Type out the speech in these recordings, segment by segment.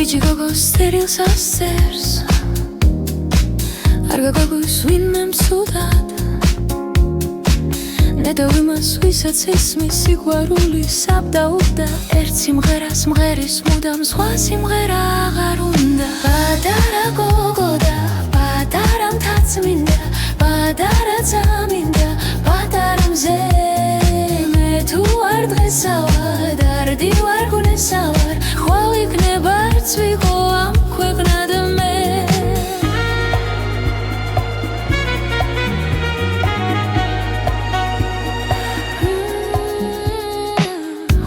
ბიჭი გოგო სტერილს ასწერს არ გაგაგვის ვინმე მცუდად ნეტო იმას ვისაც ისმის სიყვარული საბდაობდა ერთ სიმღერას მღერის მუდამ სხვა სიმღერა აღარ უნდა პატარა გოგო და პატარა მთაწმინდა პატარა წამინდა პატარა მზე მე თუ არ დღესავარ დარდი ვარ გუნესავარ ხვალ იქნება არც ვიყო ამ ქვეყნად მე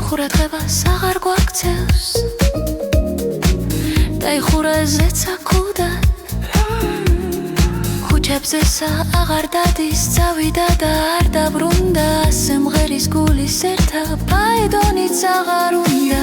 ხურადღებას აღარ გვაქცევს დაიხურა ზეცაკუდა ხუჩებზესა აღარ დადის წავიდა და არ დაბრუნდა სიმღერის გულის ერთა ფაიდონიც აღარ უნდა